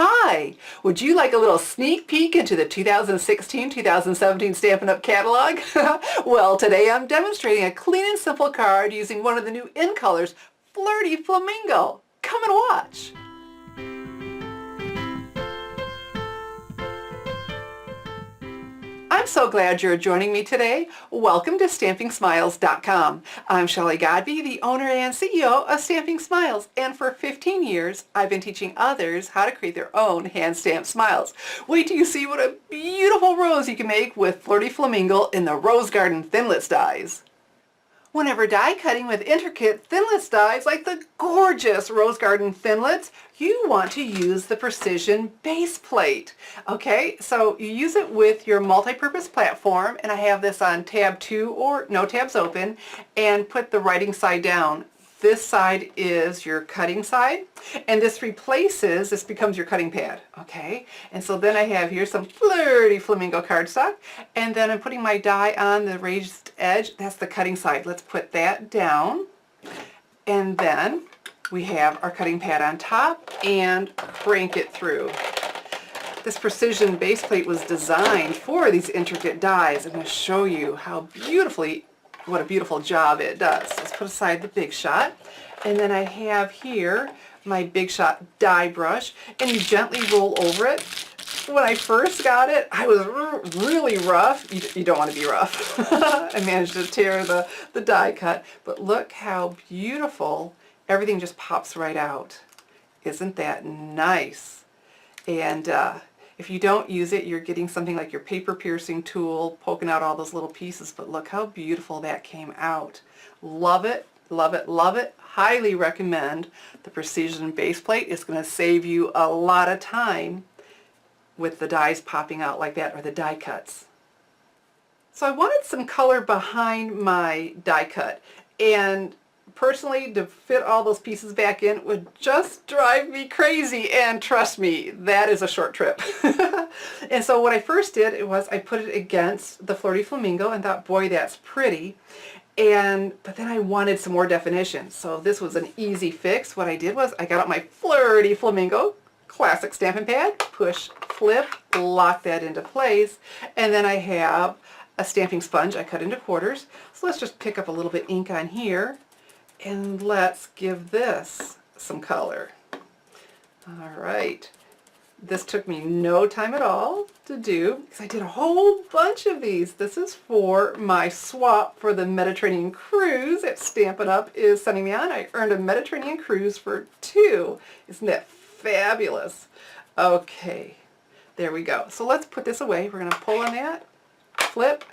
Hi! Would you like a little sneak peek into the 2016-2017 Stampin' Up! Catalog? Well, today I'm demonstrating a clean and simple card using one of the new in colors, Flirty Flamingo. Come and watch! I'm so glad you're joining me today. Welcome to StampingSmiles.com. I'm Shelley Godbey, the owner and CEO of Stamping Smiles, and for 15 years I've been teaching others how to create their own hand-stamped smiles. Wait till you see what a beautiful rose you can make with Flirty Flamingo in the Rose Garden Thinlits dies. Whenever die cutting with intricate Thinlits dies like the gorgeous Rose Garden Thinlits, you want to use the Precision Base Plate. Okay, so you use it with your multi-purpose platform, and I have this on tab 2 or no tabs open, and put the writing side down. This side is your cutting side, and this becomes your cutting pad, okay? And so then I have here some Flirty Flamingo cardstock, and then I'm putting my die on the raised edge. That's the cutting side. Let's put that down, and then we have our cutting pad on top, and crank it through. This Precision Base Plate was designed for these intricate dies. I'm going to show you what a beautiful job it does. Let's put aside the Big Shot, and then I have here my Big Shot die brush, and you gently roll over it. When I first got it, I was really rough. You don't want to be rough. I managed to tear the die cut, but look how beautiful. Everything just pops right out. Isn't that nice? And if you don't use it, you're getting something like your paper piercing tool poking out all those little pieces, but look how beautiful that came out. Love it, love it, love it. Highly recommend the Precision Base Plate. It's going to save you a lot of time with the dies popping out like that, or the die cuts. So I wanted some color behind my die cut, and personally, to fit all those pieces back in would just drive me crazy, and trust me, that is a short trip. And so what I first did was I put it against the Flirty Flamingo and thought, boy, that's pretty. But then I wanted some more definition, so this was an easy fix. What I did was I got out my Flirty Flamingo classic stamping pad, push, flip, lock that into place, and then I have a stamping sponge I cut into quarters. So let's just pick up a little bit ink on here, and let's give this some color. All right. This took me no time at all to do, because I did a whole bunch of these. This is for my swap for the Mediterranean cruise that Stampin' Up! Is sending me on. I earned a Mediterranean cruise for 2. Isn't that fabulous? Okay, there we go. So let's put this away. We're going to pull on that, flip,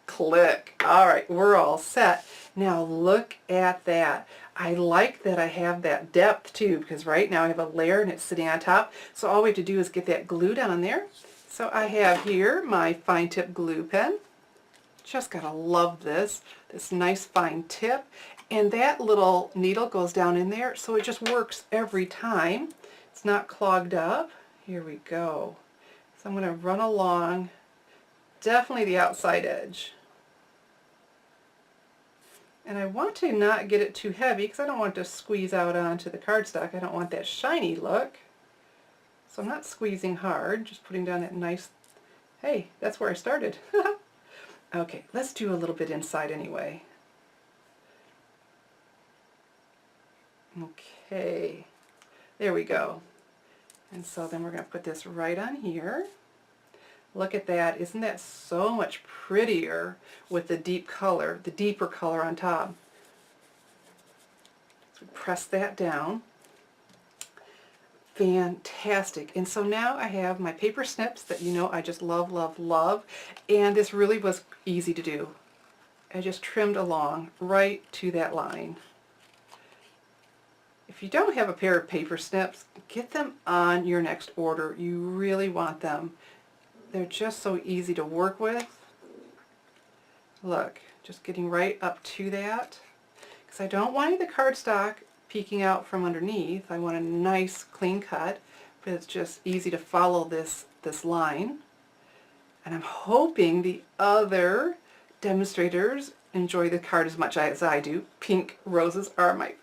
click. All right, we're all set. Now look at that. I like that I have that depth too, because right now I have a layer and it's sitting on top. So all we have to do is get that glued on there. So I have here my fine tip glue pen. Just gotta love this nice fine tip. And that little needle goes down in there, so it just works every time. It's not clogged up. Here we go. So I'm gonna run along definitely the outside edge. And I want to not get it too heavy because I don't want it to squeeze out onto the cardstock. I don't want that shiny look. So I'm not squeezing hard, just putting down that nice, hey, that's where I started. Okay, let's do a little bit inside anyway. Okay, there we go. And so then we're going to put this right on here. Look at that. Isn't that so much prettier with the deep color, the deeper color on top? So press that down. Fantastic. And so now I have my paper snips that you know I just love, love, love. And this really was easy to do. I just trimmed along right to that line. If you don't have a pair of paper snips, get them on your next order. You really want them. They're just so easy to work with. Look, just getting right up to that. Because I don't want any of the cardstock peeking out from underneath. I want a nice clean cut, but it's just easy to follow this line. And I'm hoping the other demonstrators enjoy the card as much as I do. Pink roses are my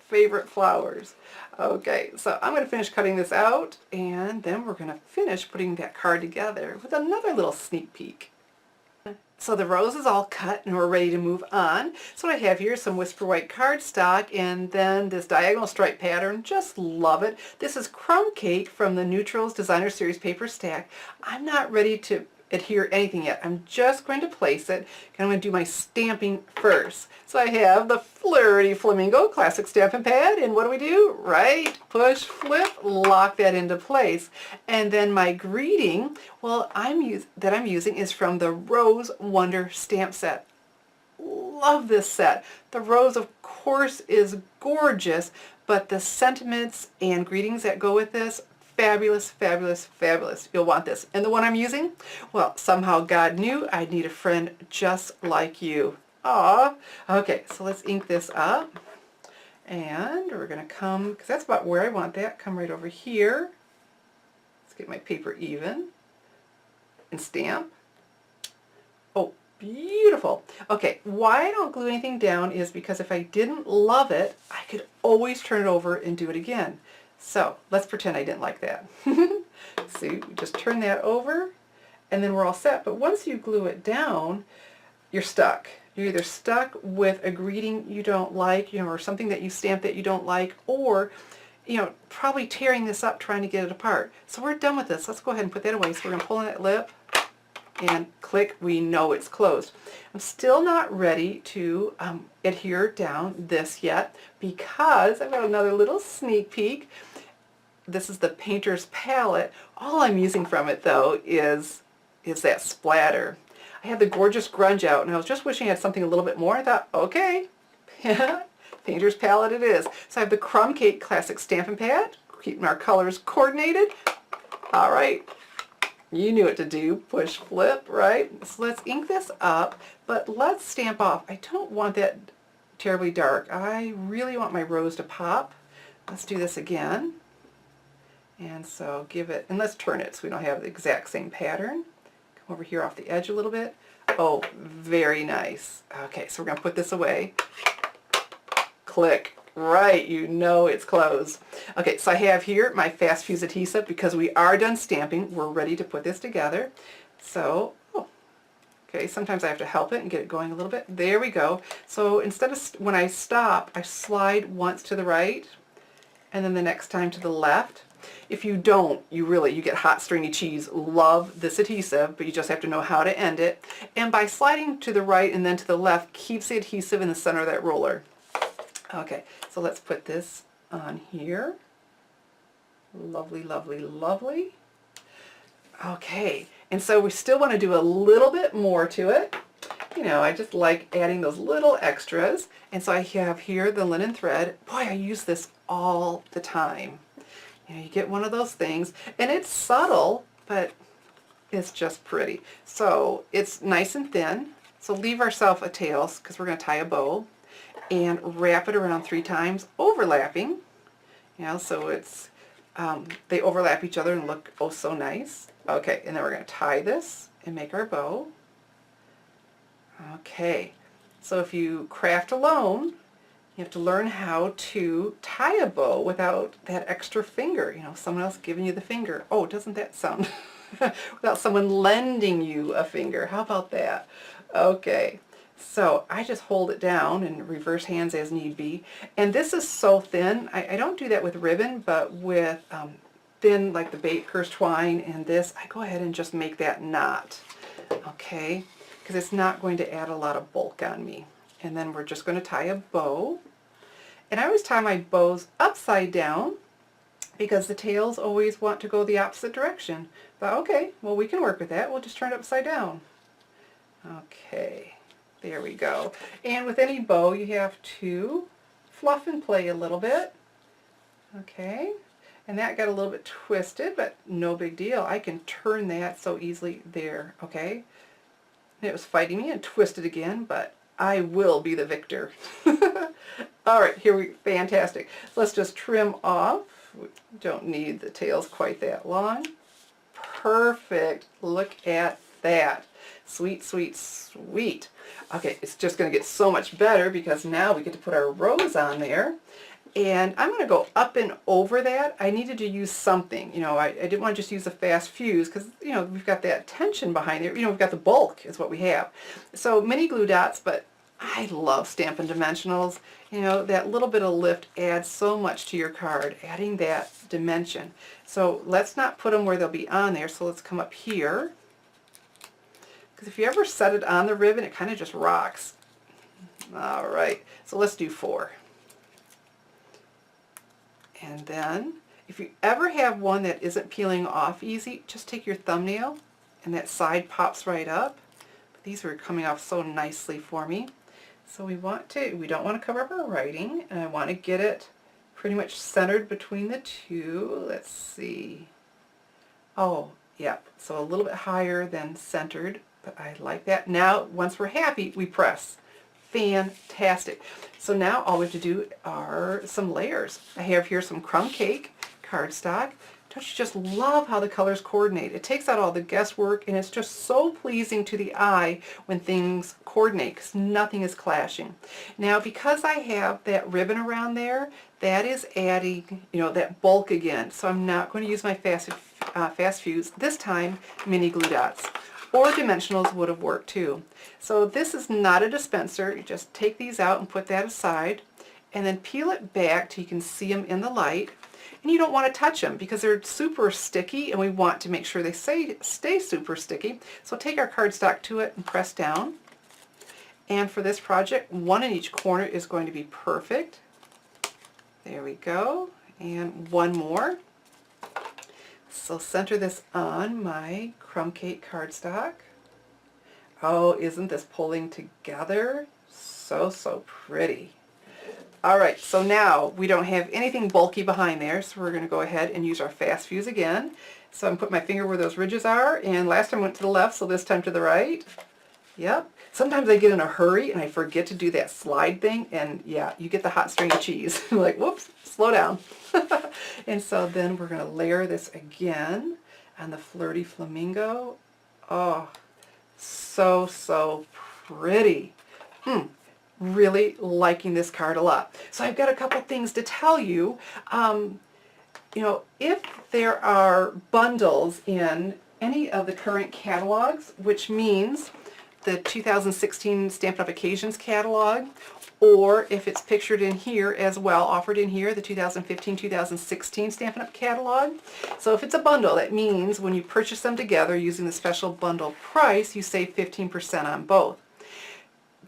favorite flowers. Okay, so I'm going to finish cutting this out, and then we're going to finish putting that card together with another little sneak peek. So the rose is all cut and we're ready to move on. So what I have here is some Whisper White cardstock and then this diagonal stripe pattern. Just love it. This is Crumb Cake from the Neutrals Designer Series paper stack. I'm not ready to adhere anything yet. I'm just going to place it, and I'm going to do my stamping first. So I have the Flirty Flamingo Classic Stampin' Pad, and what do? Right, push, flip, lock that into place. And then my greeting, well, I'm using is from the Rose Wonder stamp set. Love this set. The rose, of course, is gorgeous, but the sentiments and greetings that go with this, fabulous, fabulous, fabulous. You'll want this. And the one I'm using, well, somehow God knew I'd need a friend just like you. Aw. Okay, so let's ink this up. And we're going to come, because that's about where I want that, come right over here. Let's get my paper even and stamp. Oh, beautiful. Okay, why I don't glue anything down is because if I didn't love it, I could always turn it over and do it again. So let's pretend I didn't like that. See, just turn that over and then we're all set. But once you glue it down, you're stuck. You're either stuck with a greeting you don't like, or something that you stamped that you don't like, or, probably tearing this up trying to get it apart. So we're done with this. Let's go ahead and put that away. So we're going to pull on that lip and click, we know it's closed. I'm still not ready to adhere down this yet because I've got another little sneak peek. This is the Painter's Palette. All I'm using from it though is that splatter. I had the Gorgeous Grunge out and I was just wishing I had something a little bit more. I thought, okay, Painter's Palette it is. So I have the Crumb Cake Classic Stampin' Pad, keeping our colors coordinated. All right. You knew what to do. Push, flip, right? So let's ink this up, but let's stamp off. I don't want that terribly dark. I really want my rose to pop. Let's do this again. And so give it, and let's turn it so we don't have the exact same pattern. Come over here off the edge a little bit. Oh, very nice. Okay, so we're going to put this away. Click. Right, you know it's closed. Okay, so I have here my Fast Fuse adhesive because we are done stamping. We're ready to put this together. So, okay, sometimes I have to help it and get it going a little bit. There we go. So instead of, when I stop, I slide once to the right and then the next time to the left. If you don't, you get hot stringy cheese. Love this adhesive, but you just have to know how to end it. And by sliding to the right and then to the left keeps the adhesive in the center of that roller. Okay, so let's put this on here. Lovely, lovely, lovely. Okay, and so we still want to do a little bit more to it. I just like adding those little extras. And so I have here the linen thread. Boy, I use this all the time. You get one of those things, and it's subtle, but it's just pretty. So it's nice and thin. So leave ourselves a tail because we're going to tie a bow. And wrap it around 3 times, overlapping, so it's, they overlap each other and look oh so nice. Okay, and then we're going to tie this and make our bow. Okay, so if you craft alone, you have to learn how to tie a bow without that extra finger, someone else giving you the finger. Oh, doesn't that sound, without someone lending you a finger. How about that? Okay. So I just hold it down and reverse hands as need be. And this is so thin. I don't do that with ribbon, but with thin, like the baker's twine and this, I go ahead and just make that knot. Okay, because it's not going to add a lot of bulk on me. And then we're just going to tie a bow. And I always tie my bows upside down because the tails always want to go the opposite direction. But okay, well, we can work with that. We'll just turn it upside down. Okay. There we go. And with any bow, you have to fluff and play a little bit. Okay. And that got a little bit twisted, but no big deal. I can turn that so easily there. Okay. And it was fighting me and twisted again, but I will be the victor. All right, fantastic. Let's just trim off. We don't need the tails quite that long. Perfect. Look at that. Sweet, sweet, sweet. Okay, it's just going to get so much better because now we get to put our rose on there. And I'm going to go up and over that. I needed to use something. You know, I didn't want to just use a fast fuse because, you know, we've got that tension behind there. You know, we've got the bulk is what we have. So mini glue dots, but I love Stampin' Dimensionals. You know, that little bit of lift adds so much to your card, adding that dimension. So let's not put them where they'll be on there. So let's come up here. Because if you ever set it on the ribbon, it kind of just rocks. All right, so let's do 4. And then, if you ever have one that isn't peeling off easy, just take your thumbnail and that side pops right up. But these are coming off so nicely for me. So we don't want to cover up our writing, and I want to get it pretty much centered between the two. Let's see. Oh, yep. So a little bit higher than centered, but I like that. Now, once we're happy, we press. Fantastic. So now all we have to do are some layers. I have here some crumb cake cardstock. Don't you just love how the colors coordinate? It takes out all the guesswork, and it's just so pleasing to the eye when things coordinate because nothing is clashing. Now, because I have that ribbon around there, that is adding, you know, that bulk again. So I'm not going to use my fast fuse. This time, mini glue dots. Or dimensionals would have worked too. So this is not a dispenser. You just take these out and put that aside and then peel it back till you can see them in the light. And you don't want to touch them because they're super sticky, and we want to make sure they stay super sticky. So take our cardstock to it and press down. And for this project, 1 in each corner is going to be perfect. There we go. And 1 more. So center this on my crumb cake cardstock. Oh, isn't this pulling together? So, so pretty. All right, so now we don't have anything bulky behind there, so we're going to go ahead and use our fast fuse again. So I'm putting my finger where those ridges are, and last time I went to the left, so this time to the right. Yep. Sometimes I get in a hurry and I forget to do that slide thing, and yeah, you get the hot string of cheese. Like, whoops, slow down. And so then we're going to layer this again on the Flirty Flamingo. Oh, so, so pretty. Really liking this card a lot. So I've got a couple things to tell you. You know, if there are bundles in any of the current catalogs, which means the 2016 Stampin' Up! Occasions catalog, or if it's pictured in here as well, offered in here, the 2015-2016 Stampin' Up! Catalog. So if it's a bundle, that means when you purchase them together using the special bundle price, you save 15% on both.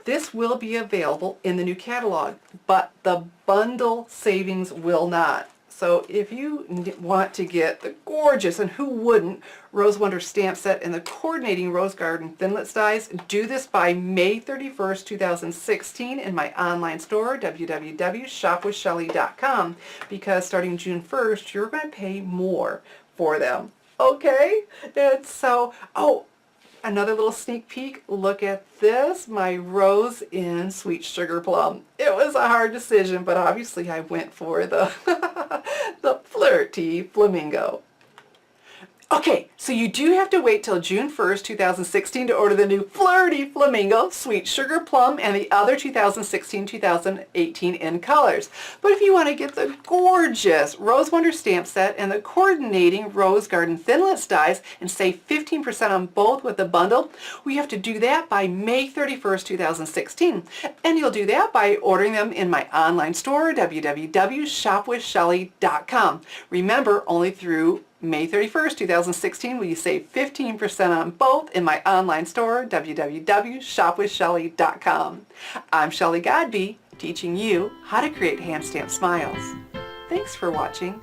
This will be available in the new catalog, but the bundle savings will not. So if you want to get the gorgeous, and who wouldn't, Rose Wonder stamp set and the coordinating Rose Garden Thinlits dies, do this by May 31st, 2016 in my online store, www.shopwithshelly.com, because starting June 1st, you're going to pay more for them. Okay? And so, oh, another little sneak peek, look at this, my rose in Sweet Sugar Plum. It was a hard decision, but obviously I went for the, the Flirty Flamingo. Okay, so you do have to wait till June 1st, 2016 to order the new Flirty Flamingo, Sweet Sugar Plum, and the other 2016-2018 in colors. But if you want to get the gorgeous Rose Wonder stamp set and the coordinating Rose Garden Thinlits dies and save 15% on both with the bundle, we have to do that by May 31st, 2016. And you'll do that by ordering them in my online store, www.shopwithshelly.com. Remember, only through May 31st, 2016, will you save 15% on both in my online store, www.shopwithshelly.com. I'm Shelly Godbee, teaching you how to create hand stamped smiles. Thanks for watching.